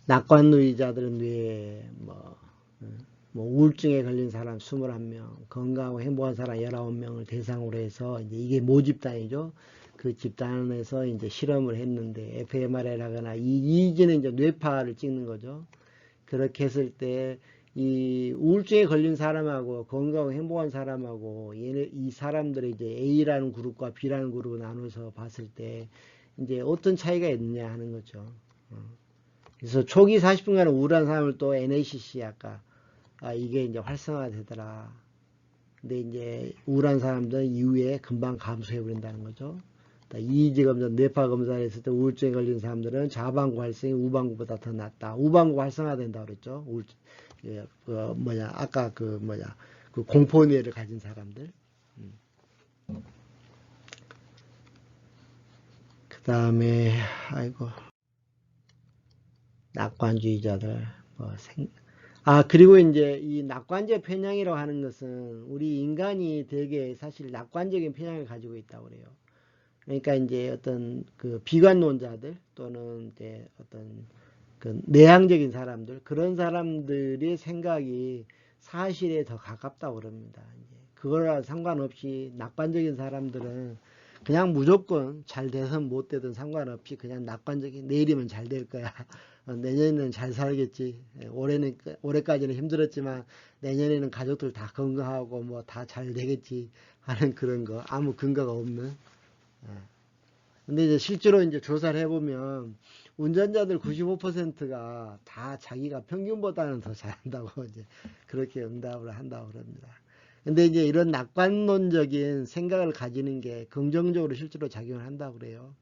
낙관노이자들은 뇌에 뭐 우울증에 걸린 사람 21명, 건강하고 행복한 사람 19명을 대상으로 해서 이제 이게 모집단이죠. 그 집단에서 이제 실험을 했는데 fMRI라거나 이전에 이제 뇌파를 찍는 거죠. 그렇게 했을 때 이 우울증에 걸린 사람하고 건강하고 행복한 사람하고 이 사람들의 이제 A라는 그룹과 B라는 그룹을 나눠서 봤을 때 이제 어떤 차이가 있느냐 하는 거죠. 그래서 초기 40분간 우울한 사람을 또 NACC 아까 이게 이제 활성화되더라. 근데 이제 우울한 사람들은 이후에 금방 감소해 버린다는 거죠. 이지 검사, 뇌파 검사를 했을 때 우울증에 걸린 사람들은 좌방구 활성이 우방구보다 더 낫다. 우방구 활성화된다 그랬죠. 아까 그 공포뇌를 가진 사람들. 그 다음에, 아이고, 낙관주의자들, 그리고 이제 이 낙관적 편향이라고 하는 것은 우리 인간이 되게 사실 낙관적인 편향을 가지고 있다고 그래요. 그러니까 이제 어떤 그 비관론자들 또는 이제 어떤 그 내향적인 사람들, 그런 사람들의 생각이 사실에 더 가깝다고 그럽니다. 그거랑 상관없이 낙관적인 사람들은 그냥 무조건 잘 되든 못 되든 상관없이 그냥 낙관적인, 내일이면 잘 될 거야. 내년에는 잘 살겠지. 올해까지는 힘들었지만 내년에는 가족들 다 건강하고 뭐 다 잘 되겠지 하는 그런 거, 아무 근거가 없는. 근데 이제 실제로 이제 조사를 해보면 운전자들 95%가 다 자기가 평균보다는 더 잘한다고 이제 그렇게 응답을 한다고 그럽니다. 근데 이제 이런 낙관론적인 생각을 가지는 게 긍정적으로 실제로 작용을 한다고 그래요.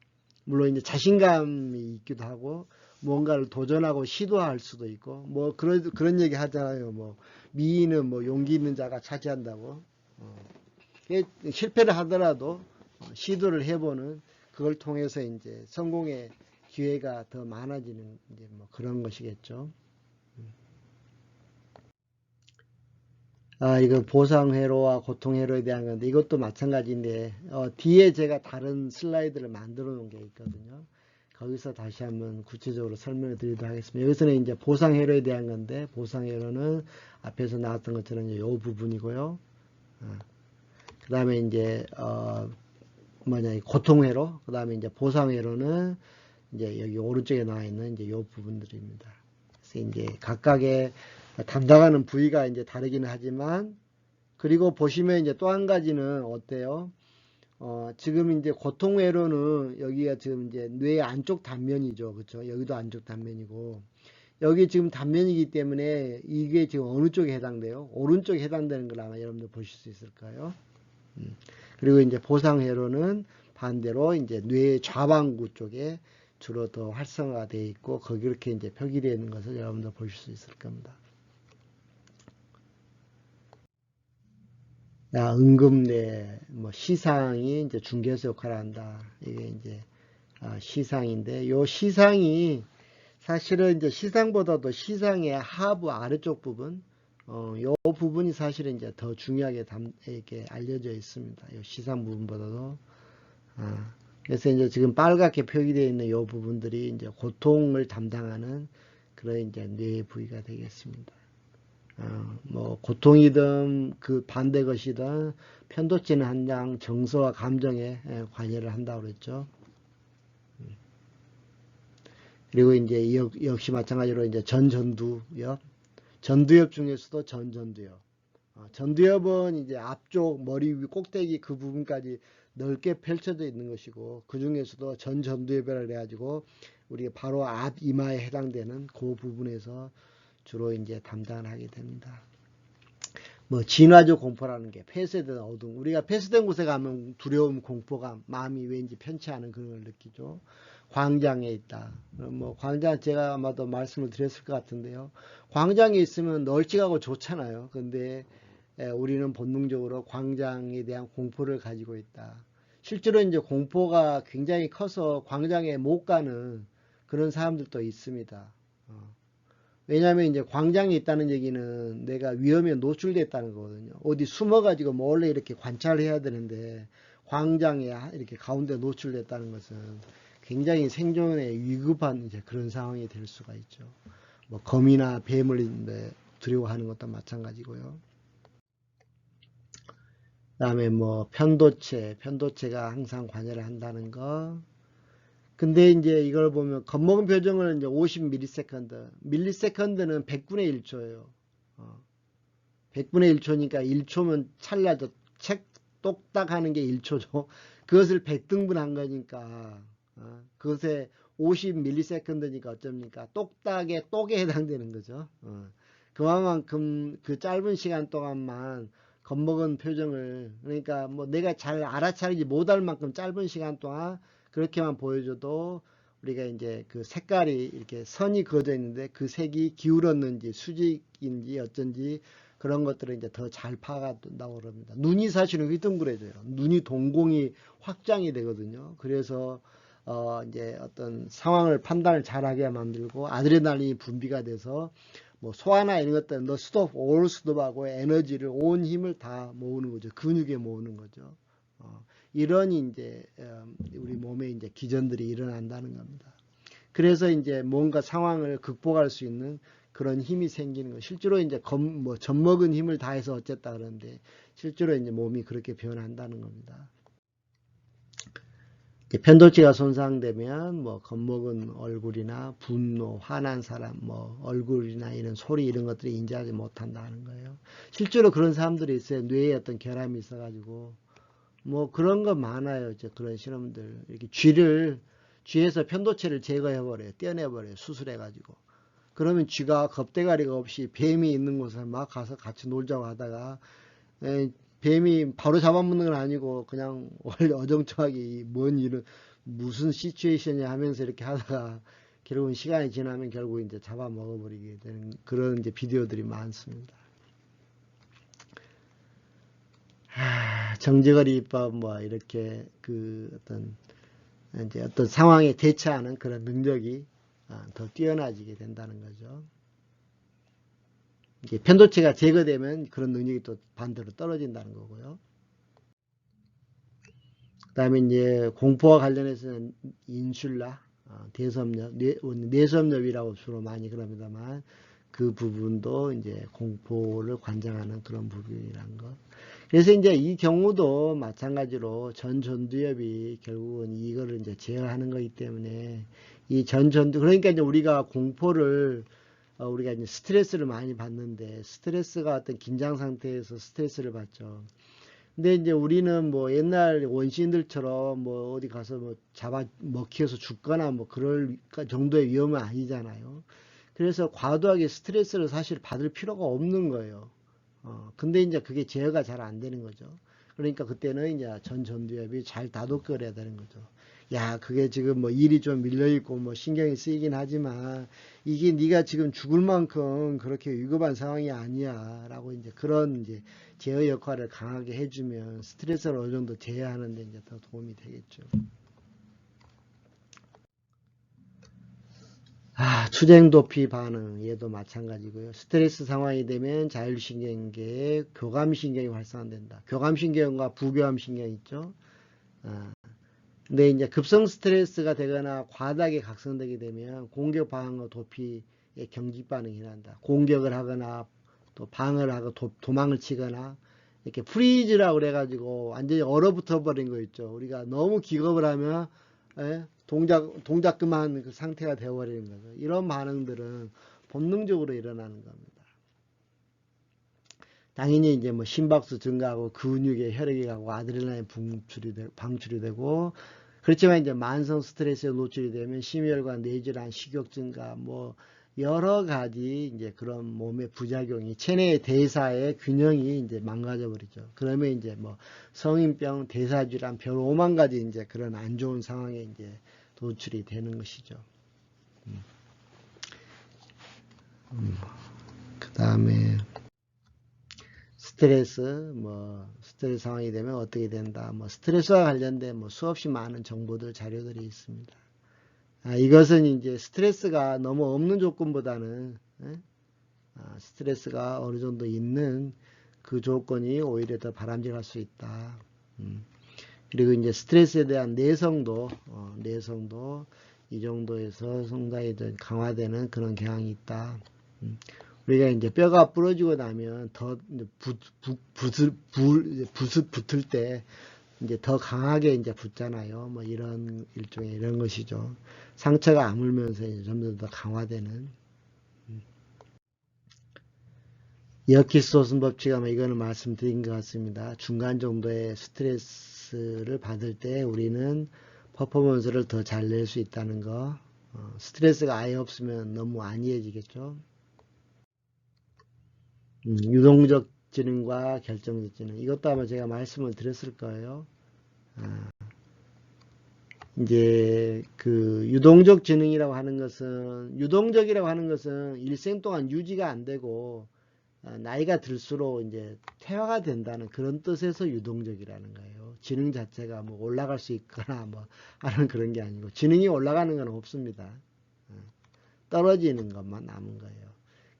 물론 이제 자신감이 있기도 하고 뭔가를 도전하고 시도할 수도 있고 뭐 그런 얘기 하잖아요. 뭐 미인은 뭐 용기 있는 자가 차지한다고. 실패를 하더라도 시도를 해보는 그걸 통해서 이제 성공의 기회가 더 많아지는 이제 뭐 그런 것이겠죠. 이거 보상회로와 고통회로에 대한 건데 이것도 마찬가지인데 뒤에 제가 다른 슬라이드를 만들어 놓은 게 있거든요. 거기서 다시 한번 구체적으로 설명을 드리도록 하겠습니다. 여기서는 이제 보상회로에 대한 건데 보상회로는 앞에서 나왔던 것처럼 이 부분이고요. 그 다음에 이제 고통회로, 그 다음에 이제 보상회로는 이제 여기 오른쪽에 나와 있는 이제 요 부분들입니다. 그래서 이제 각각의 담당하는 부위가 이제 다르기는 하지만, 그리고 보시면 이제 또 한 가지는 어때요? 지금 이제 고통회로는 여기가 지금 이제 뇌 안쪽 단면이죠. 그렇죠? 여기도 안쪽 단면이고, 여기 지금 단면이기 때문에 이게 지금 어느 쪽에 해당돼요? 오른쪽에 해당되는 걸 아마 여러분들 보실 수 있을까요? 그리고 이제 보상회로는 반대로 이제 뇌 좌방구 쪽에 주로 더 활성화되어 있고 그렇게 이제 표기되어 있는 것을 여러분들 보실 수 있을 겁니다. 응급뇌 뭐 시상이 이제 중개수 역할을 한다. 이게 이제 시상인데 요 시상이 사실은 이제 시상보다도 시상의 하부 아래쪽 부분 요 부분이 사실은 이제 더 중요하게 이렇게 알려져 있습니다. 요 시상 부분보다도. 그래서 이제 지금 빨갛게 표기되어 있는 요 부분들이 이제 고통을 담당하는 그런 이제 뇌 부위가 되겠습니다. 뭐 고통이든 그 반대 것이든 편도체는 한장 정서와 감정에 관여를 한다고 그랬죠. 그리고 이제 역시 마찬가지로 이제 전두엽 중에서도 전두엽. 전두엽은 이제 앞쪽 머리 위 꼭대기 그 부분까지 넓게 펼쳐져 있는 것이고 그 중에서도 전두엽이라 그래가지고 우리 바로 앞 이마에 해당되는 그 부분에서 주로 이제 담당을 하게 됩니다. 뭐 진화적 공포라는 게 폐쇄된 어둠. 우리가 폐쇄된 곳에 가면 두려움, 공포감, 마음이 왠지 편치 않은 그런 걸 느끼죠. 광장에 있다. 뭐 광장 제가 아마도 말씀을 드렸을 것 같은데요. 광장에 있으면 널찍하고 좋잖아요. 근데 우리는 본능적으로 광장에 대한 공포를 가지고 있다. 실제로 이제 공포가 굉장히 커서 광장에 못 가는 그런 사람들도 있습니다. 왜냐하면 이제 광장에 있다는 얘기는 내가 위험에 노출됐다는 거거든요. 어디 숨어가지고 몰래 이렇게 관찰을 해야 되는데 광장에 이렇게 가운데 노출됐다는 것은 굉장히 생존에 위급한 이제 그런 상황이 될 수가 있죠. 뭐 거미나 뱀을 두려워하는 것도 마찬가지고요. 그다음에 뭐 편도체가 항상 관여를 한다는 거. 근데 이제 이걸 보면 겁먹은 표정을 이제 50ms, 밀리세컨드는 100분의 1초예요. 100분의 1초니까 1초면 찰나죠. 책 똑딱 하는 게 1초죠. 그것을 100등분 한 거니까 그것에 50ms니까 어쩝니까? 똑딱의 똑에 해당되는 거죠. 그만큼 그 짧은 시간 동안만 겁먹은 표정을, 그러니까 뭐 내가 잘 알아차리지 못할 만큼 짧은 시간 동안 그렇게만 보여줘도 우리가 이제 그 색깔이 이렇게 선이 그어져 있는데 그 색이 기울었는지 수직인지 어쩐지 그런 것들을 이제 더 잘 파악한다고 그럽니다. 눈이 사실은 휘둥그레져요. 눈이 동공이 확장이 되거든요. 그래서 이제 어떤 상황을 판단을 잘하게 만들고 아드레날린이 분비가 돼서 뭐 소화나 이런 것들 너 스톱, 올 스톱하고 에너지를 온 힘을 다 모으는 거죠. 근육에 모으는 거죠. 이런 이제 우리 몸에 이제 기전들이 일어난다는 겁니다. 그래서 이제 뭔가 상황을 극복할 수 있는 그런 힘이 생기는 거. 실제로 이제 젖먹은 힘을 다해서 어쨌다 그러는데 실제로 이제 몸이 그렇게 변한다는 겁니다. 편도체가 손상되면 뭐 겁먹은 얼굴이나 분노, 화난 사람, 뭐 얼굴이나 이런 소리 이런 것들이 인지하지 못한다는 거예요. 실제로 그런 사람들이 있어요. 뇌에 어떤 결함이 있어가지고 뭐 그런 거 많아요. 이제 그런 실험들 이렇게 쥐에서 편도체를 제거해버려요. 떼어내버려요. 수술해가지고. 그러면 쥐가 겁대가리가 없이 뱀이 있는 곳에 막 가서 같이 놀자고 하다가 뱀이 바로 잡아먹는 건 아니고 그냥 어정쩡하게 뭔 일은 무슨 시츄에이션이냐 하면서 이렇게 하다가 결국은 시간이 지나면 결국 이제 잡아먹어버리게 되는 그런 이제 비디오들이 많습니다. 정제거리 입법 뭐 이렇게 그 어떤 상황에 대처하는 그런 능력이 더 뛰어나지게 된다는 거죠. 이게 편도체가 제거되면 그런 능력이 또 반대로 떨어진다는 거고요. 그 다음에 이제 공포와 관련해서는 인슐라, 대섬엽, 뇌섬엽이라고 주로 많이 그럽니다만 그 부분도 이제 공포를 관장하는 그런 부분이란 것. 그래서 이제 이 경우도 마찬가지로 전두엽이 결국은 이거를 이제 제어하는 거기 때문에 이 그러니까 이제 우리가 공포를 우리가 이제 스트레스를 많이 받는데 스트레스가 어떤 긴장 상태에서 스트레스를 받죠. 근데 이제 우리는 뭐 옛날 원시인들처럼 뭐 어디 가서 뭐 먹혀서 죽거나 뭐 그럴 정도의 위험은 아니잖아요. 그래서 과도하게 스트레스를 사실 받을 필요가 없는 거예요. 근데 이제 그게 제어가 잘 안 되는 거죠. 그러니까 그때는 이제 전두엽이 잘 다독거려야 되는 거죠. 야, 그게 지금 뭐 일이 좀 밀려있고 뭐 신경이 쓰이긴 하지만 이게 네가 지금 죽을 만큼 그렇게 위급한 상황이 아니야. 라고 이제 그런 이제 제어 역할을 강하게 해주면 스트레스를 어느 정도 제어하는 데 이제 더 도움이 되겠죠. 추쟁 도피 반응 얘도 마찬가지고요. 스트레스 상황이 되면 자율신경계의 교감신경이 활성화된다. 교감신경과 부교감신경 있죠. 근데 이제 급성 스트레스가 되거나 과다하게 각성되게 되면 공격 방어 도피의 경직 반응이 일어난다. 공격을 하거나 또 방어를 하고 도망을 치거나 이렇게 프리즈라고 그래가지고 완전히 얼어붙어 버린 거 있죠. 우리가 너무 기겁을 하면 동작 그만 그 상태가 되어버리는 거죠. 이런 반응들은 본능적으로 일어나는 겁니다. 당연히 이제 뭐 심박수 증가하고 근육에 혈액이 가고 아드레날린 방출이 되고 그렇지만 이제 만성 스트레스에 노출이 되면 심혈관 뇌질환, 식욕 증가 뭐 여러 가지 이제 그런 몸의 부작용이 체내 대사의 균형이 이제 망가져 버리죠. 그러면 이제 뭐 성인병, 대사질환, 별 5만 가지 이제 그런 안 좋은 상황에 이제 노출이 되는 것이죠. 그 다음에 스트레스 상황이 되면 어떻게 된다. 뭐 스트레스와 관련된 뭐 수없이 많은 정보들, 자료들이 있습니다. 이것은 이제 스트레스가 너무 없는 조건보다는 스트레스가 어느 정도 있는 그 조건이 오히려 더 바람직할 수 있다. 그리고 이제 스트레스에 대한 내성도 이 정도에서 상당히 강화되는 그런 경향이 있다. 우리가 이제 뼈가 부러지고 나면 더 붙을 때 이제 더 강하게 이제 붙잖아요. 뭐 이런 일종의 이런 것이죠. 상처가 아물면서 이제 점점 더 강화되는. 이어키스소슨 법칙 아마 이거는 말씀드린 것 같습니다. 중간 정도의 스트레스를 받을 때 우리는 퍼포먼스를 더 잘 낼 수 있다는 거. 스트레스가 아예 없으면 너무 안이해지겠죠. 유동적 지능과 결정적 지능. 이것도 아마 제가 말씀을 드렸을 거예요. 이제 그 유동적 지능이라고 하는 것은 유동적이라고 하는 것은 일생 동안 유지가 안 되고 나이가 들수록 이제 퇴화가 된다는 그런 뜻에서 유동적이라는 거예요. 지능 자체가 뭐 올라갈 수 있거나 뭐 하는 그런 게 아니고 지능이 올라가는 건 없습니다. 떨어지는 것만 남은 거예요.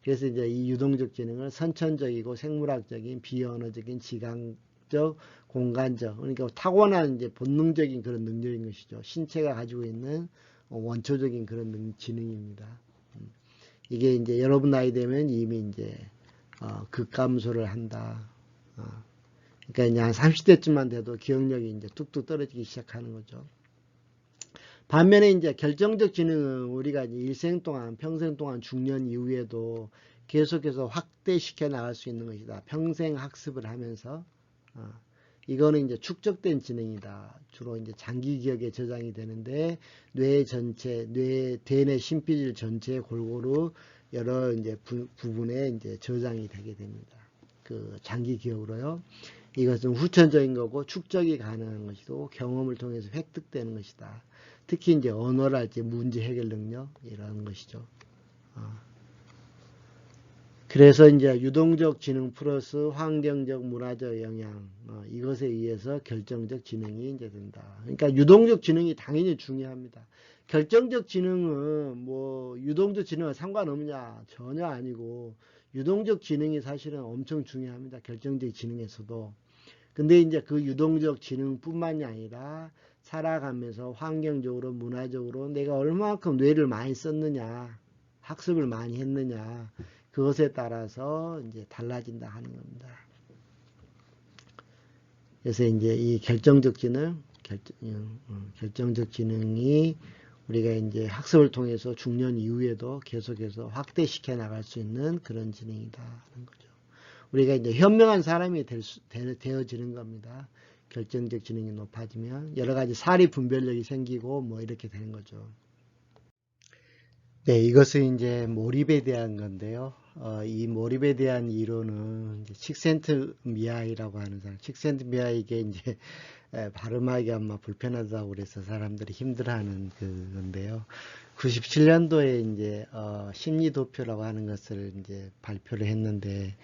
그래서 이제 이 유동적 지능을 선천적이고 생물학적인 비언어적인 지각적 공간적 그러니까 타고난 이제 본능적인 그런 능력인 것이죠. 신체가 가지고 있는 원초적인 그런 지능입니다. 이게 이제 여러분 나이 되면 이미 이제 극감소를 한다. 그러니까 이제 한 30대쯤만 돼도 기억력이 이제 뚝뚝 떨어지기 시작하는 거죠. 반면에 이제 결정적 지능은 우리가 이제 일생 동안, 평생 동안 중년 이후에도 계속해서 확대시켜 나갈 수 있는 것이다. 평생 학습을 하면서, 이거는 이제 축적된 지능이다. 주로 이제 장기 기억에 저장이 되는데, 뇌 전체, 대뇌 심피질 전체에 골고루 여러 이제 부분에 이제 저장이 되게 됩니다. 그 장기 기억으로요. 이것은 후천적인 거고 축적이 가능한 것이고 경험을 통해서 획득되는 것이다. 특히 이제 언어랄지 문제 해결 능력 이런 것이죠. 그래서 이제 유동적 지능 플러스 환경적 문화적 영향 이것에 의해서 결정적 지능이 이제 된다. 그러니까 유동적 지능이 당연히 중요합니다. 결정적 지능은 뭐 유동적 지능과 상관없냐 전혀 아니고 유동적 지능이 사실은 엄청 중요합니다. 결정적 지능에서도. 근데 이제 그 유동적 지능뿐만이 아니라 살아가면서 환경적으로 문화적으로 내가 얼마만큼 뇌를 많이 썼느냐 학습을 많이 했느냐 그것에 따라서 이제 달라진다 하는 겁니다. 그래서 이제 이 결정적 지능이 우리가 이제 학습을 통해서 중년 이후에도 계속해서 확대시켜 나갈 수 있는 그런 지능이다 하는 거죠. 우리가 이제 현명한 사람이 되어지는 겁니다. 결정적 지능이 높아지면 여러 가지 사리 분별력이 생기고 뭐 이렇게 되는 거죠. 네, 이것은 이제 몰입에 대한 건데요. 이 몰입에 대한 이론은 이제 칙센트미하이라고 하는 사람, 칙센트미하이게 이제 발음하기 아마 불편하다고 그래서 사람들이 힘들어하는 그건데요. 97년도에 이제 심리도표라고 하는 것을 이제 발표를 했는데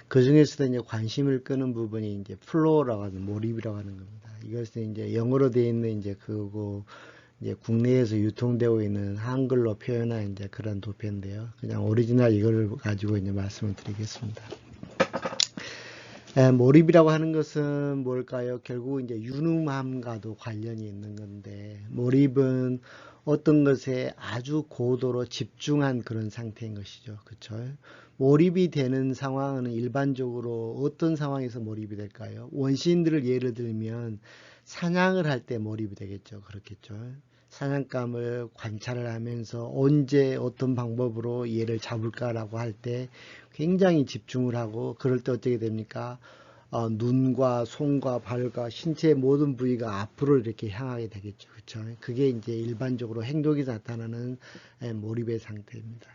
그 중에서도 이제 관심을 끄는 부분이 이제 플로우라고 하는 몰입이라고 하는 겁니다. 이것은 이제 영어로 되어 있는 이제 그거 이제 국내에서 유통되고 있는 한글로 표현한 이제 그런 도표인데요. 그냥 오리지널 이걸 가지고 이제 말씀을 드리겠습니다. 몰입이라고 하는 것은 뭘까요? 결국 이제 유능함과도 관련이 있는 건데, 몰입은 어떤 것에 아주 고도로 집중한 그런 상태인 것이죠. 그쵸? 몰입이 되는 상황은 일반적으로 어떤 상황에서 몰입이 될까요? 원시인들을 예를 들면 사냥을 할 때 몰입이 되겠죠. 그렇겠죠. 사냥감을 관찰을 하면서 언제 어떤 방법으로 얘를 잡을까라고 할 때 굉장히 집중을 하고 그럴 때 어떻게 됩니까? 눈과 손과 발과 신체의 모든 부위가 앞으로 이렇게 향하게 되겠죠. 그렇죠? 그게 이제 일반적으로 행동이 나타나는 몰입의 상태입니다.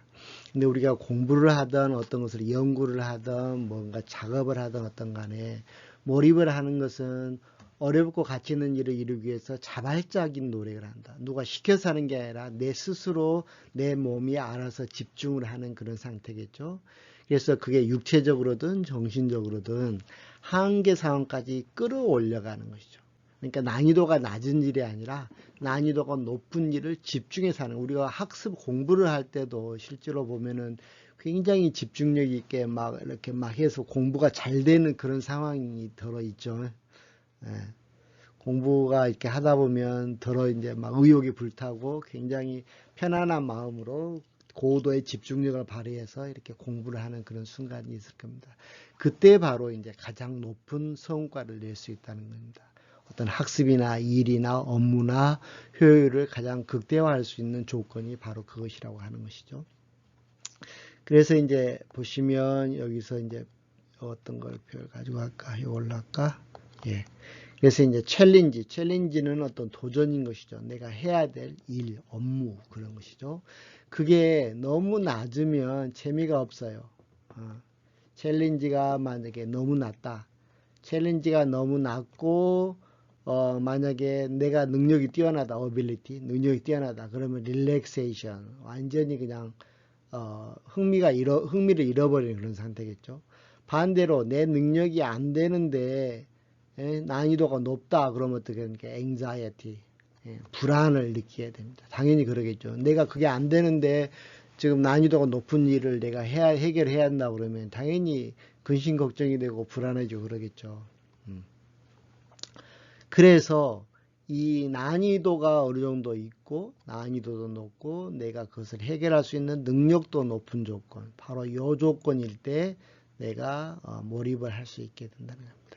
근데 우리가 공부를 하든 어떤 것을 연구를 하든 뭔가 작업을 하든 어떤 간에 몰입을 하는 것은 어렵고 가치 있는 일을 이루기 위해서 자발적인 노력을 한다. 누가 시켜서 하는 게 아니라 내 스스로 내 몸이 알아서 집중을 하는 그런 상태겠죠. 그래서 그게 육체적으로든 정신적으로든 한계 상황까지 끌어올려가는 것이죠. 그러니까 난이도가 낮은 일이 아니라 난이도가 높은 일을 집중해서 하는, 우리가 학습 공부를 할 때도 실제로 보면은 굉장히 집중력 있게 막 이렇게 막 해서 공부가 잘 되는 그런 상황이 들어있죠. 예. 공부가 이렇게 하다 보면 더러 이제 막 의욕이 불타고 굉장히 편안한 마음으로 고도의 집중력을 발휘해서 이렇게 공부를 하는 그런 순간이 있을 겁니다. 그때 바로 이제 가장 높은 성과를 낼 수 있다는 겁니다. 어떤 학습이나 일이나 업무나 효율을 가장 극대화할 수 있는 조건이 바로 그것이라고 하는 것이죠. 그래서 이제 보시면 여기서 이제 어떤 걸 가지고 갈까? 이걸로 할까? 예. 그래서 이제 챌린지는 어떤 도전인 것이죠. 내가 해야 될 일, 업무 그런 것이죠. 그게 너무 낮으면 재미가 없어요. 챌린지가 만약에 너무 낮다. 챌린지가 너무 낮고 만약에 내가 능력이 뛰어나다, 능력이 뛰어나다. 그러면 릴렉세이션, 완전히 그냥 흥미를 잃어버리는 그런 상태겠죠. 반대로 내 능력이 안 되는데 난이도가 높다 그러면 어떻게 됩니까? anxiety, 불안을 느끼게 됩니다. 당연히 그러겠죠. 내가 그게 안 되는데 지금 난이도가 높은 일을 내가 해결해야 한다 그러면 당연히 근심 걱정이 되고 불안해지고 그러겠죠. 그래서 이 난이도가 어느 정도 있고 난이도도 높고 내가 그것을 해결할 수 있는 능력도 높은 조건, 바로 이 조건일 때 내가 몰입을 할 수 있게 된다는 겁니다.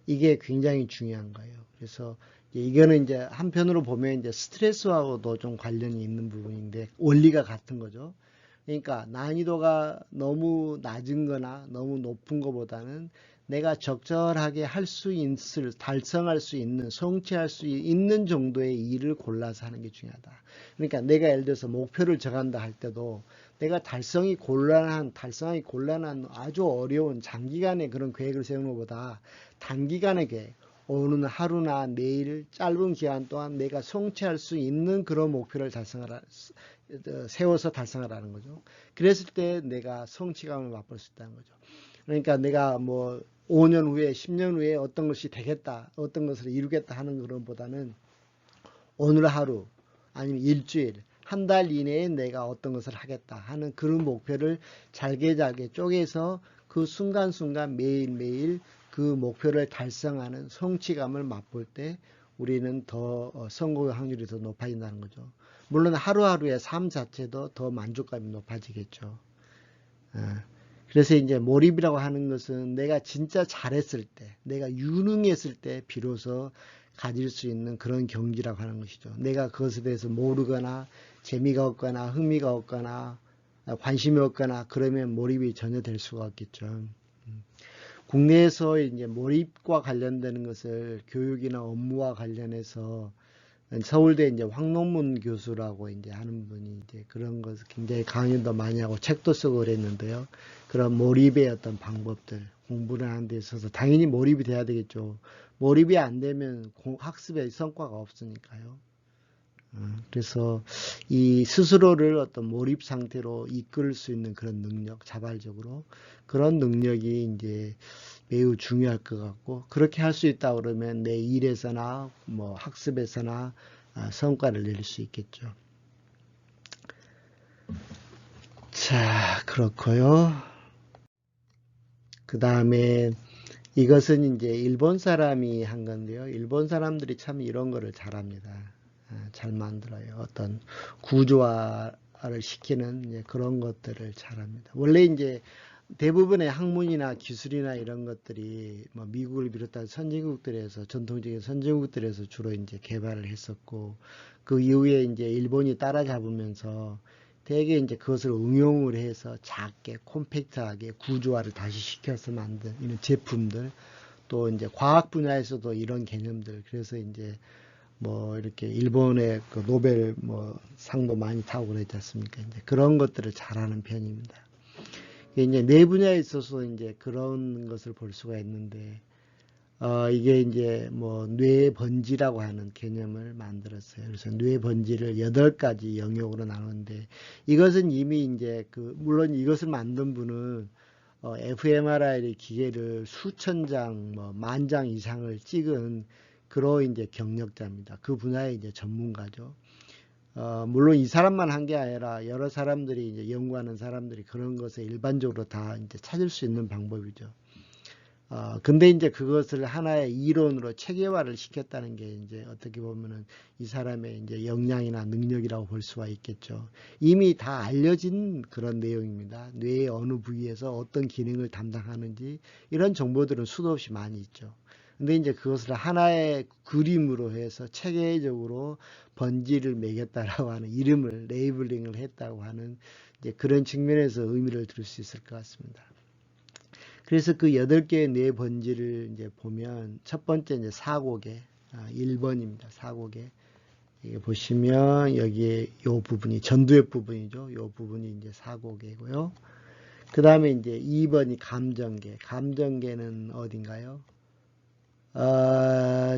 이게 굉장히 중요한 거예요. 그래서 이거는 이제 한편으로 보면 이제 스트레스하고도 좀 관련이 있는 부분인데 원리가 같은 거죠. 그러니까 난이도가 너무 낮은 거나 너무 높은 것보다는 내가 적절하게 달성할 수 있는, 성취할 수 있는 정도의 일을 골라서 하는 게 중요하다. 그러니까 내가 예를 들어서 목표를 정한다 할 때도 내가 달성하기 곤란한 아주 어려운 장기간의 그런 계획을 세우는 것보다 단기간의 계획, 오늘 하루나 내일 짧은 기간 동안 내가 성취할 수 있는 그런 목표를 세워서 달성하라는 거죠. 그랬을 때 내가 성취감을 맛볼 수 있다는 거죠. 그러니까 내가 뭐 5년 후에 10년 후에 어떤 것이 되겠다, 어떤 것을 이루겠다 하는 그런 보다는 오늘 하루 아니면 일주일, 한 달 이내에 내가 어떤 것을 하겠다 하는 그런 목표를 잘게 쪼개서 그 순간순간 매일매일 그 목표를 달성하는 성취감을 맛볼 때 우리는 더 성공의 확률이 더 높아진다는 거죠. 물론 하루하루의 삶 자체도 더 만족감이 높아지겠죠. 그래서 이제 몰입이라고 하는 것은 내가 진짜 잘했을 때, 내가 유능했을 때 비로소 가질 수 있는 그런 경지라고 하는 것이죠. 내가 그것에 대해서 모르거나 재미가 없거나 흥미가 없거나 관심이 없거나 그러면 몰입이 전혀 될 수가 없겠죠. 국내에서 이제 몰입과 관련되는 것을 교육이나 업무와 관련해서 서울대 이제 황농문 교수라고 이제 하는 분이 이제 그런 것을 굉장히 강연도 많이 하고 책도 쓰고 그랬는데요. 그런 몰입의 어떤 방법들, 공부를 하는 데 있어서 당연히 몰입이 돼야 되겠죠. 몰입이 안 되면 학습의 성과가 없으니까요. 그래서 이 스스로를 어떤 몰입 상태로 이끌 수 있는 그런 능력, 자발적으로 그런 능력이 이제 매우 중요할 것 같고, 그렇게 할 수 있다 그러면 내 일에서나 뭐 학습에서나 성과를 낼 수 있겠죠. 자, 그렇고요. 그 다음에 이것은 이제 일본 사람이 한 건데요. 일본 사람들이 참 이런 거를 잘합니다. 잘 만들어요. 어떤 구조화를 시키는 그런 것들을 잘합니다. 원래 이제 대부분의 학문이나 기술이나 이런 것들이 뭐 미국을 비롯한 선진국들에서 전통적인 선진국들에서 주로 이제 개발을 했었고 그 이후에 이제 일본이 따라잡으면서 대개 이제 그것을 응용을 해서 작게 콤팩트하게 구조화를 다시 시켜서 만든 이런 제품들 또 이제 과학 분야에서도 이런 개념들 그래서 이제 뭐 이렇게 일본의 그 노벨 뭐 상도 많이 타고 그랬지 않습니까? 이제 그런 것들을 잘하는 편입니다. 이제 뇌 분야에 있어서 이제 그런 것을 볼 수가 있는데, 이게 이제 뭐 뇌 번지라고 하는 개념을 만들었어요. 그래서 뇌 번지를 8가지 영역으로 나누는데, 이것은 이미 이제 물론 이것을 만든 분은 fMRI 기계를 수천 장, 뭐 만 장 이상을 찍은 그런 이제 경력자입니다. 그 분야의 이제 전문가죠. 물론 이 사람만 한 게 아니라 여러 사람들이 이제 연구하는 사람들이 그런 것에 일반적으로 다 이제 찾을 수 있는 방법이죠. 근데 이제 그것을 하나의 이론으로 체계화를 시켰다는 게 이제 어떻게 보면은 이 사람의 이제 역량이나 능력이라고 볼 수가 있겠죠. 이미 다 알려진 그런 내용입니다. 뇌의 어느 부위에서 어떤 기능을 담당하는지 이런 정보들은 수도 없이 많이 있죠. 근데 이제 그것을 하나의 그림으로 해서 체계적으로 번지를 매겼다라고 하는 이름을 레이블링을 했다고 하는 이제 그런 측면에서 의미를 들을 수 있을 것 같습니다. 그래서 그 8개의 뇌 번지를 이제 보면 첫 번째 이제 사고계, 1번입니다. 사고계. 이게 보시면 여기에 요 부분이 전두엽 부분이죠. 요 부분이 이제 사고계고요. 그 다음에 이제 2번이 감정계. 감정계는 어딘가요?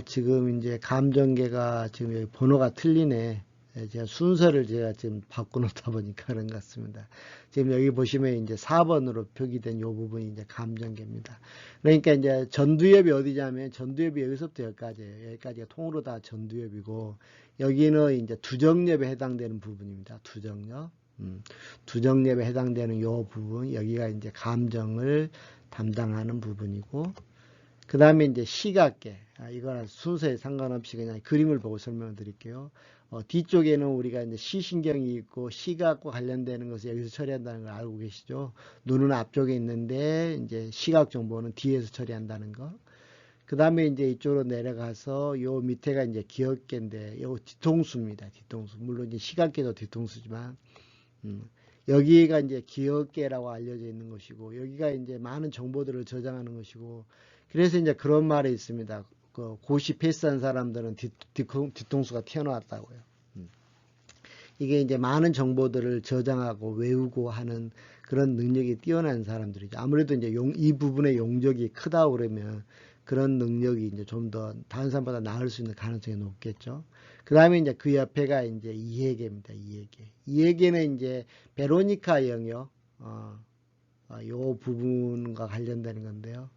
지금 이제 감정계가 지금 여기 번호가 틀리네. 제가 순서를 제가 지금 바꿔놓다 보니까 그런 것 같습니다. 지금 여기 보시면 이제 4번으로 표기된 요 부분이 이제 감정계입니다. 그러니까 이제 전두엽이 어디냐면 전두엽이 여기서부터 여기까지예요. 여기까지가 통으로 다 전두엽이고 여기는 이제 두정엽에 해당되는 부분입니다. 두정엽. 두정엽에 해당되는 요 부분, 여기가 이제 감정을 담당하는 부분이고 그 다음에 이제 시각계, 이거는 순서에 상관없이 그냥 그림을 보고 설명을 드릴게요. 뒤쪽에는 우리가 이제 시신경이 있고 시각과 관련되는 것을 여기서 처리한다는 걸 알고 계시죠? 눈은 앞쪽에 있는데 이제 시각 정보는 뒤에서 처리한다는 거. 그 다음에 이제 이쪽으로 내려가서 요 밑에가 이제 기억계인데 요 뒤통수입니다. 뒤통수. 물론 이제 시각계도 뒤통수지만 여기가 이제 기억계라고 알려져 있는 것이고 여기가 이제 많은 정보들을 저장하는 것이고 그래서 이제 그런 말이 있습니다. 그 고시 패스한 사람들은 뒤통수가 튀어나왔다고요. 이게 이제 많은 정보들을 저장하고 외우고 하는 그런 능력이 뛰어난 사람들이죠. 아무래도 이제 이 부분의 용적이 크다 그러면 그런 능력이 이제 좀 더 다른 사람보다 나을 수 있는 가능성이 높겠죠. 그 다음에 이제 그 옆에가 이제 이해계입니다. 이해계. 이해계는 이제 베로니카 영역, 요 부분과 관련되는 건데요.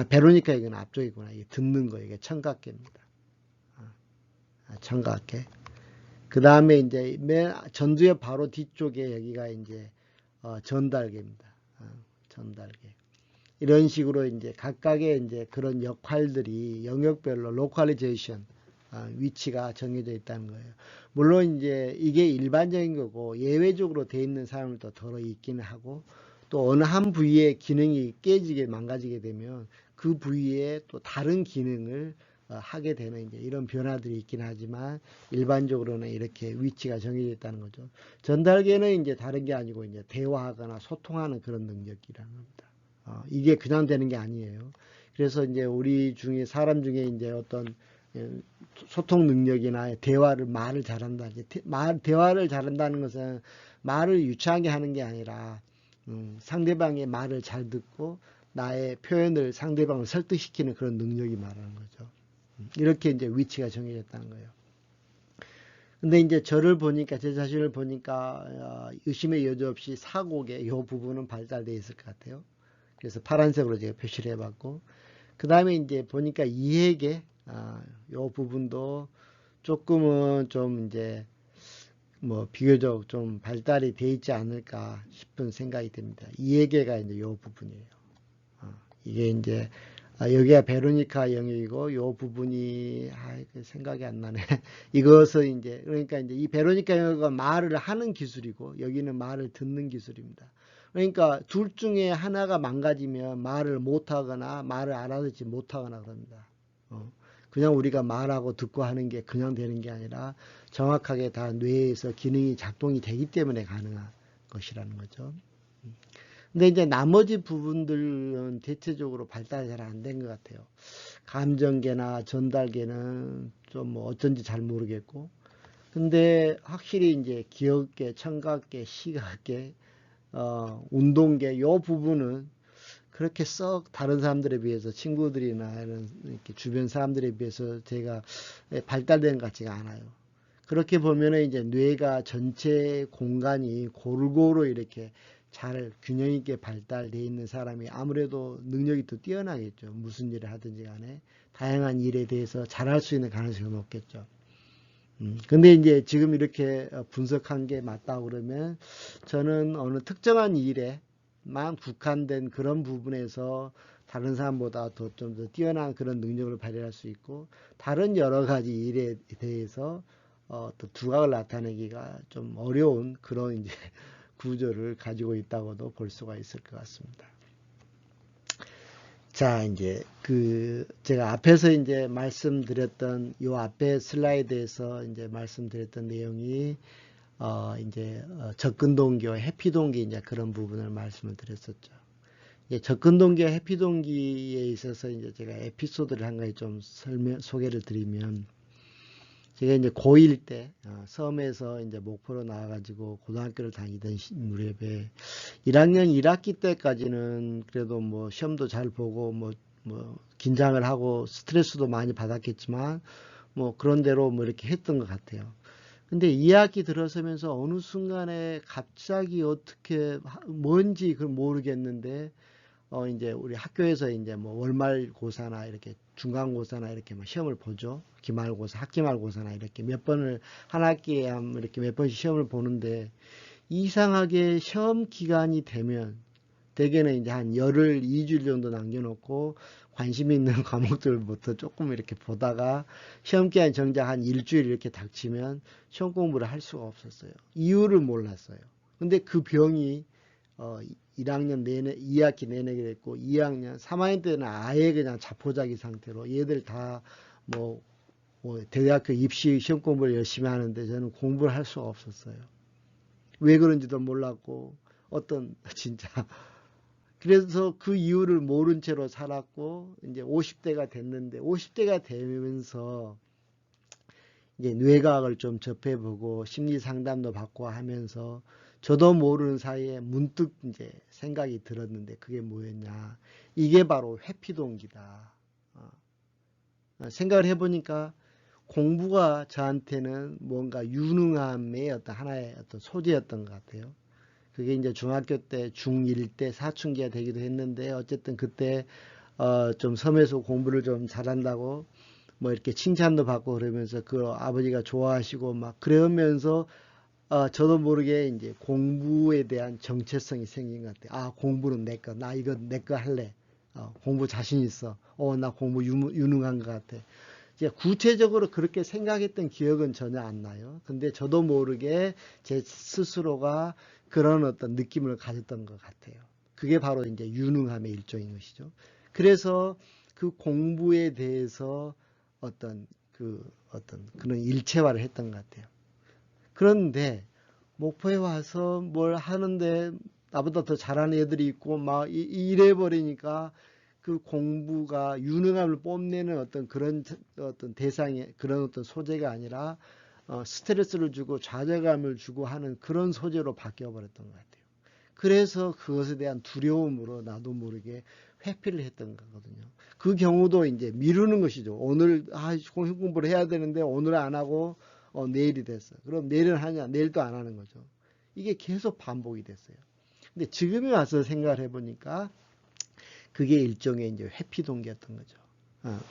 베로니카 이건 앞쪽이구나. 이게 듣는 거, 이게 청각계입니다. 청각계. 그 다음에 이제 맨 전두엽 바로 뒤쪽에 여기가 이제 전달계입니다. 전달계. 이런 식으로 이제 각각의 이제 그런 역할들이 영역별로 로컬리제이션 위치가 정해져 있다는 거예요. 물론 이제 이게 일반적인 거고 예외적으로 돼 있는 사람들도 더러 있기는 하고 또 어느 한 부위의 기능이 깨지게 망가지게 되면 그 부위에 또 다른 기능을 하게 되는 이제 이런 변화들이 있긴 하지만 일반적으로는 이렇게 위치가 정해져 있다는 거죠. 전달계는 이제 다른 게 아니고 이제 대화하거나 소통하는 그런 능력이라는 겁니다. 이게 그냥 되는 게 아니에요. 그래서 이제 우리 중에 사람 중에 이제 어떤 소통 능력이나 말을 잘한다. 대화를 잘한다는 것은 말을 유창하게 하는 게 아니라 상대방의 말을 잘 듣고 나의 표현을 상대방을 설득시키는 그런 능력이 말하는 거죠. 이렇게 이제 위치가 정해졌다는 거예요. 근데 이제 저를 보니까 제 자신을 보니까 의심의 여지 없이 사고계 이 부분은 발달되어 있을 것 같아요. 그래서 파란색으로 제가 표시를 해봤고 그 다음에 이제 보니까 이해계 이 부분도 조금은 좀 이제 뭐 비교적 좀 발달이 돼 있지 않을까 싶은 생각이 듭니다. 이해계가 이제 이 부분이에요. 이게 이제 여기가 베로니카 영역이고 이 부분이 생각이 안 나네. 이것은 이제 그러니까 이제 이 베로니카 영역은 말을 하는 기술이고 여기는 말을 듣는 기술입니다. 그러니까 둘 중에 하나가 망가지면 말을 못하거나 말을 알아듣지 못하거나 그럽니다. 그냥 우리가 말하고 듣고 하는 게 그냥 되는 게 아니라 정확하게 다 뇌에서 기능이 작동이 되기 때문에 가능한 것이라는 거죠. 근데 이제 나머지 부분들은 대체적으로 발달이 잘 안 된 것 같아요. 감정계나 전달계는 좀 뭐 어쩐지 잘 모르겠고. 근데 확실히 이제 기억계, 청각계, 시각계, 운동계 요 부분은 그렇게 썩 다른 사람들에 비해서 친구들이나 이런 이렇게 주변 사람들에 비해서 제가 발달된 것 같지가 않아요. 그렇게 보면은 이제 뇌가 전체 공간이 골고루 이렇게 잘 균형 있게 발달되어 있는 사람이 아무래도 능력이 더 뛰어나겠죠. 무슨 일을 하든지 간에 다양한 일에 대해서 잘할 수 있는 가능성이 높겠죠. 근데 이제 지금 이렇게 분석한 게 맞다고 그러면 저는 어느 특정한 일에만 국한된 그런 부분에서 다른 사람보다 좀 더 뛰어난 그런 능력을 발휘할 수 있고, 다른 여러 가지 일에 대해서 또 두각을 나타내기가 좀 어려운 그런 이제 구조를 가지고 있다고도 볼 수가 있을 것 같습니다. 자, 이제 제가 앞에서 이제 말씀드렸던 요 앞에 슬라이드에서 이제 말씀드렸던 내용이 이제 접근 동기와 회피 동기 이제 그런 부분을 말씀을 드렸었죠. 접근 동기와 회피 동기에 있어서 이제 제가 에피소드를 한 가지 좀 소개를 드리면, 제가 이제 고1 때 섬에서 이제 목포로 나와가지고 고등학교를 다니던 무렵에 1학년 1학기 때까지는 그래도 뭐 시험도 잘 보고 뭐 긴장을 하고 스트레스도 많이 받았겠지만 뭐 그런 대로 뭐 이렇게 했던 것 같아요. 근데 2학기 들어서면서 어느 순간에 갑자기 어떻게 뭔지 그걸 모르겠는데 이제 우리 학교에서 이제 뭐 월말고사나 이렇게 중간고사나 이렇게 뭐 시험을 보죠. 기말고사, 학기말고사나 이렇게 몇 번을 한 학기에 이렇게 몇 번씩 시험을 보는데, 이상하게 시험 기간이 되면 대개는 이제 한 열흘, 2주일 정도 남겨놓고 관심 있는 과목들부터 조금 이렇게 보다가 시험 기간 정작 한 일주일 이렇게 닥치면 시험 공부를 할 수가 없었어요. 이유를 몰랐어요. 근데 그 병이 1학년 내내, 2학기 내내 그랬고, 2학년, 3학년 때는 아예 그냥 자포자기 상태로 얘들 다 뭐 대학교 입시 시험 공부를 열심히 하는데 저는 공부를 할 수가 없었어요. 왜 그런지도 몰랐고, 진짜. 그래서 그 이유를 모른 채로 살았고, 이제 50대가 됐는데, 50대가 되면서 이제 뇌과학을 좀 접해보고 심리 상담도 받고 하면서 저도 모르는 사이에 문득 이제 생각이 들었는데, 그게 뭐였냐? 이게 바로 회피동기다. 생각을 해보니까 공부가 저한테는 뭔가 유능함의 어떤 하나의 어떤 소재였던 것 같아요. 그게 이제 중학교 때, 중1 때 사춘기가 되기도 했는데, 어쨌든 그때 좀 섬에서 공부를 좀 잘한다고 뭐 이렇게 칭찬도 받고 그러면서 그 아버지가 좋아하시고 막 그러면서 저도 모르게 이제 공부에 대한 정체성이 생긴 것 같아요. 아, 공부는 내 거. 나 이거 내 거 할래. 공부 자신 있어. 나 공부 유능한 것 같아. 이제 구체적으로 그렇게 생각했던 기억은 전혀 안 나요. 근데 저도 모르게 제 스스로가 그런 어떤 느낌을 가졌던 것 같아요. 그게 바로 이제 유능함의 일종인 것이죠. 그래서 그 공부에 대해서 어떤 그런 일체화를 했던 것 같아요. 그런데 목포에 와서 뭘 하는데 나보다 더 잘하는 애들이 있고 막 이래 버리니까 그 공부가 유능함을 뽐내는 어떤 그런 어떤 대상의 그런 어떤 소재가 아니라 스트레스를 주고 좌절감을 주고 하는 그런 소재로 바뀌어 버렸던 것 같아요. 그래서 그것에 대한 두려움으로 나도 모르게 회피를 했던 거거든요. 그 경우도 이제 미루는 것이죠. 오늘 공부를 해야 되는데 오늘 안 하고 내일이 됐어. 그럼 내일은 하냐? 내일도 안 하는 거죠. 이게 계속 반복이 됐어요. 근데 지금에 와서 생각을 해보니까 그게 일종의 이제 회피 동기였던 거죠.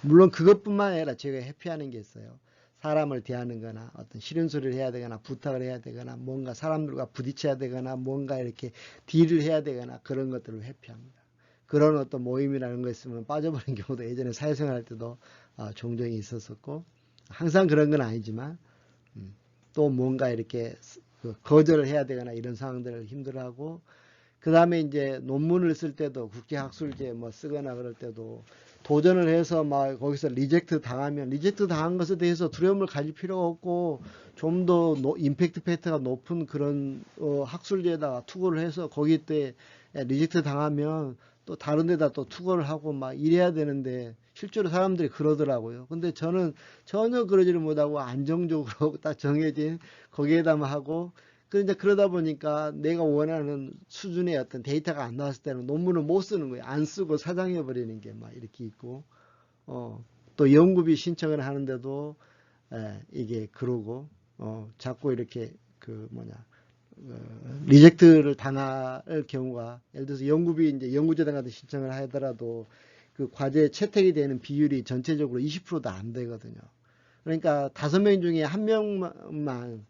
물론 그것뿐만 아니라 제가 회피하는 게 있어요. 사람을 대하는 거나 어떤 싫은 소리를 해야 되거나 부탁을 해야 되거나 뭔가 사람들과 부딪혀야 되거나 뭔가 이렇게 딜을 해야 되거나 그런 것들을 회피합니다. 그런 어떤 모임이라는 거 있으면 빠져버린 경우도 예전에 사회생활 할 때도 종종 있었었고, 항상 그런 건 아니지만 또 뭔가 이렇게 거절을 해야 되거나 이런 상황들을 힘들어하고, 그 다음에 이제 논문을 쓸 때도 국제학술지에 뭐 쓰거나 그럴 때도 도전을 해서 막 거기서 리젝트 당하면 리젝트 당한 것에 대해서 두려움을 가질 필요가 없고 좀 더 임팩트 팩터가 높은 그런 학술지에다가 투고를 해서 거기 때 리젝트 당하면 또 다른 데다 또 투고를 하고 막 이래야 되는데 실제로 사람들이 그러더라고요. 근데 저는 전혀 그러지를 못하고 안정적으로 딱 정해진 거기에다만 하고, 그런데 그러다 보니까 내가 원하는 수준의 어떤 데이터가 안 나왔을 때는 논문을 못 쓰는 거예요. 안 쓰고 사장해 버리는 게 막 이렇게 있고, 또 연구비 신청을 하는데도 이게 그러고, 자꾸 이렇게 리젝트를 당할 경우가, 예를 들어서 연구비 이제 연구재단 같은 신청을 하더라도 그 과제 채택이 되는 비율이 전체적으로 20%도 안 되거든요. 그러니까 5명 중에 1명만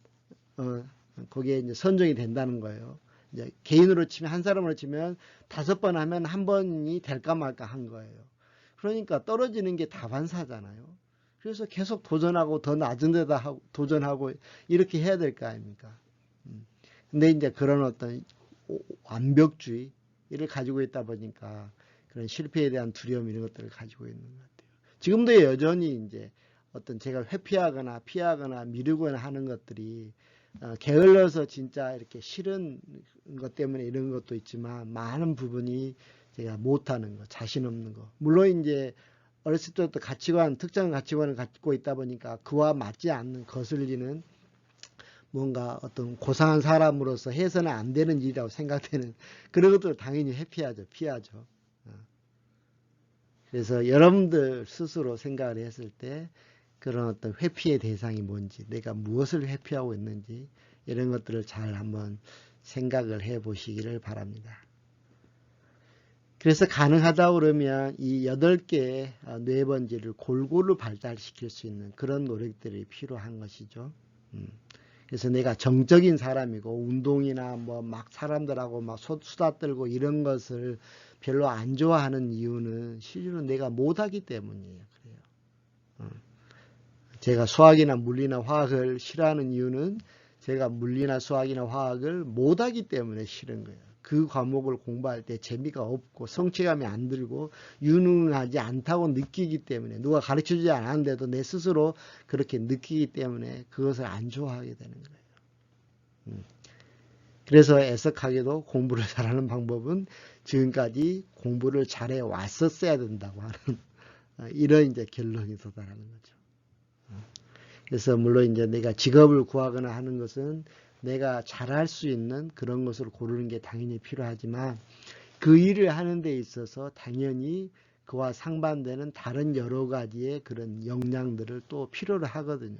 거기에 이제 선정이 된다는 거예요. 이제 개인으로 치면, 한 사람으로 치면 5번 하면 한 번이 될까 말까 한 거예요. 그러니까 떨어지는 게 다반사잖아요. 그래서 계속 도전하고 더 낮은 데다 도전하고 이렇게 해야 될 거 아닙니까? 근데 이제 그런 어떤 완벽주의를 가지고 있다 보니까 그런 실패에 대한 두려움 이런 것들을 가지고 있는 것 같아요. 지금도 여전히 이제 어떤 제가 회피하거나 피하거나 미루거나 하는 것들이 게을러서 진짜 이렇게 싫은 것 때문에 이런 것도 있지만 많은 부분이 제가 못하는 거, 자신 없는 거. 물론 이제 어렸을 때부터 가치관, 특정 가치관을 갖고 있다 보니까 그와 맞지 않는 거슬리는 뭔가 어떤 고상한 사람으로서 해서는 안 되는 일이라고 생각되는 그런 것들을 당연히 회피하죠, 피하죠. 그래서 여러분들 스스로 생각을 했을 때 그런 어떤 회피의 대상이 뭔지, 내가 무엇을 회피하고 있는지 이런 것들을 잘 한번 생각을 해 보시기를 바랍니다. 그래서 가능하다 그러면 이 8개의 뇌번지를 골고루 발달시킬 수 있는 그런 노력들이 필요한 것이죠. 그래서 내가 정적인 사람이고 운동이나 뭐 막 사람들하고 막 수다 떨고 이런 것을 별로 안 좋아하는 이유는 실제로 내가 못하기 때문이에요. 그래요. 제가 수학이나 물리나 화학을 싫어하는 이유는 제가 물리나 수학이나 화학을 못하기 때문에 싫은 거예요. 그 과목을 공부할 때 재미가 없고 성취감이 안 들고 유능하지 않다고 느끼기 때문에, 누가 가르쳐주지 않았는데도 내 스스로 그렇게 느끼기 때문에 그것을 안 좋아하게 되는 거예요. 그래서 애석하게도 공부를 잘하는 방법은 지금까지 공부를 잘해 왔었어야 된다고 하는 이런 이제 결론이 도달하는 거죠. 그래서 물론 이제 내가 직업을 구하거나 하는 것은 내가 잘할 수 있는 그런 것을 고르는 게 당연히 필요하지만 그 일을 하는 데 있어서 당연히 그와 상반되는 다른 여러 가지의 그런 역량들을 또 필요로 하거든요.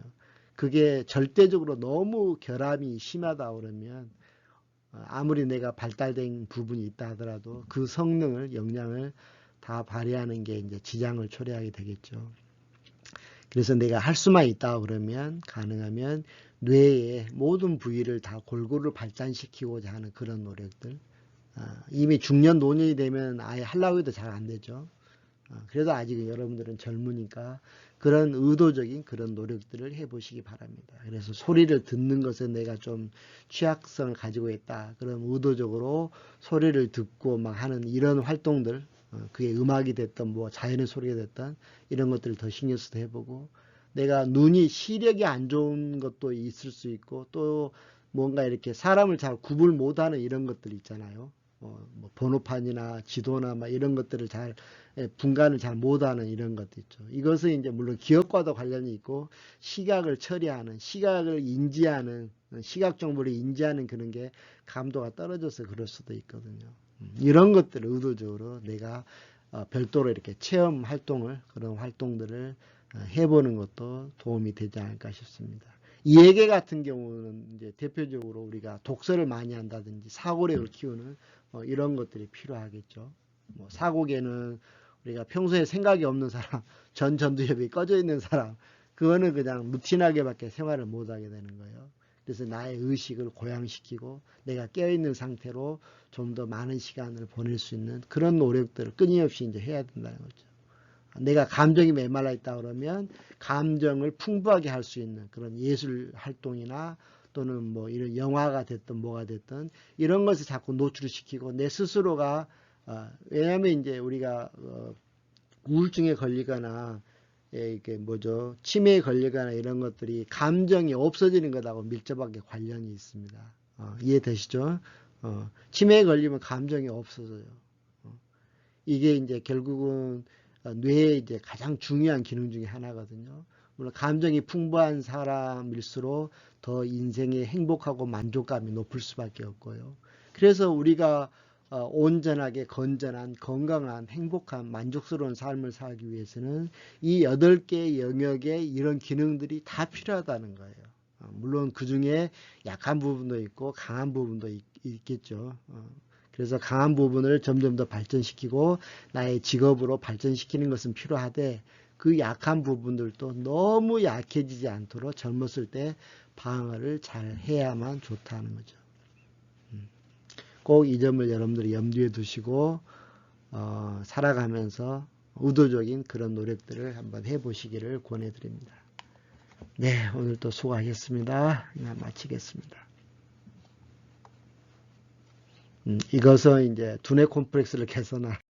그게 절대적으로 너무 결함이 심하다 그러면 아무리 내가 발달된 부분이 있다 하더라도 그 성능을, 역량을 다 발휘하는 게 이제 지장을 초래하게 되겠죠. 그래서 내가 할 수만 있다 그러면 가능하면 뇌의 모든 부위를 다 골고루 발전시키고자 하는 그런 노력들. 이미 중년 노년이 되면 아예 하려고 해도 잘 안 되죠. 그래도 아직은 여러분들은 젊으니까 그런 의도적인 그런 노력들을 해보시기 바랍니다. 그래서 소리를 듣는 것에 내가 좀 취약성을 가지고 있다. 그럼 의도적으로 소리를 듣고 막 하는 이런 활동들, 그게 음악이 됐든 뭐 자연의 소리가 됐든 이런 것들을 더 신경 써서 해보고, 내가 눈이 시력이 안 좋은 것도 있을 수 있고 또 뭔가 이렇게 사람을 잘 구분 못하는 이런 것들 있잖아요. 뭐 번호판이나 지도나 막 이런 것들을 잘 분간을 잘 못하는 이런 것도 있죠. 이것은 이제 물론 기억과도 관련이 있고 시각을 처리하는, 시각을 인지하는, 시각 정보를 인지하는 그런 게 감도가 떨어져서 그럴 수도 있거든요. 이런 것들을 의도적으로 내가 별도로 이렇게 체험 활동을, 그런 활동들을 해보는 것도 도움이 되지 않을까 싶습니다. 이해계 같은 경우는 이제 대표적으로 우리가 독서를 많이 한다든지 사고력을 키우는 이런 것들이 필요하겠죠. 뭐 사고계는 우리가 평소에 생각이 없는 사람, 전두엽이 꺼져 있는 사람, 그거는 그냥 루틴하게밖에 생활을 못하게 되는 거예요. 그래서 나의 의식을 고양시키고 내가 깨어있는 상태로 좀 더 많은 시간을 보낼 수 있는 그런 노력들을 끊임없이 이제 해야 된다는 거죠. 내가 감정이 메말라 있다 그러면 감정을 풍부하게 할 수 있는 그런 예술 활동이나 또는 뭐 이런 영화가 됐든 뭐가 됐든 이런 것을 자꾸 노출시키고 내 스스로가 왜냐하면 이제 우리가 우울증에 걸리거나 이게 뭐죠, 치매에 걸리거나 이런 것들이 감정이 없어지는 것하고 밀접하게 관련이 있습니다. 이해되시죠? 치매에 걸리면 감정이 없어져요. 이게 이제 결국은 뇌의 이제 가장 중요한 기능 중에 하나거든요. 물론 감정이 풍부한 사람일수록 더 인생의 행복하고 만족감이 높을 수밖에 없고요. 그래서 우리가 온전하게 건전한 건강한 행복한 만족스러운 삶을 살기 위해서는 이 8개의 영역의 이런 기능들이 다 필요하다는 거예요. 물론 그 중에 약한 부분도 있고 강한 부분도 있겠죠. 그래서 강한 부분을 점점 더 발전시키고 나의 직업으로 발전시키는 것은 필요하되 그 약한 부분들도 너무 약해지지 않도록 젊었을 때 방어를 잘 해야만 좋다는 거죠. 꼭 이 점을 여러분들이 염두에 두시고 살아가면서 의도적인 그런 노력들을 한번 해보시기를 권해드립니다. 네, 오늘 또 수고하셨습니다. 이만 마치겠습니다. 이것은 이제 두뇌 콤플렉스를 개선한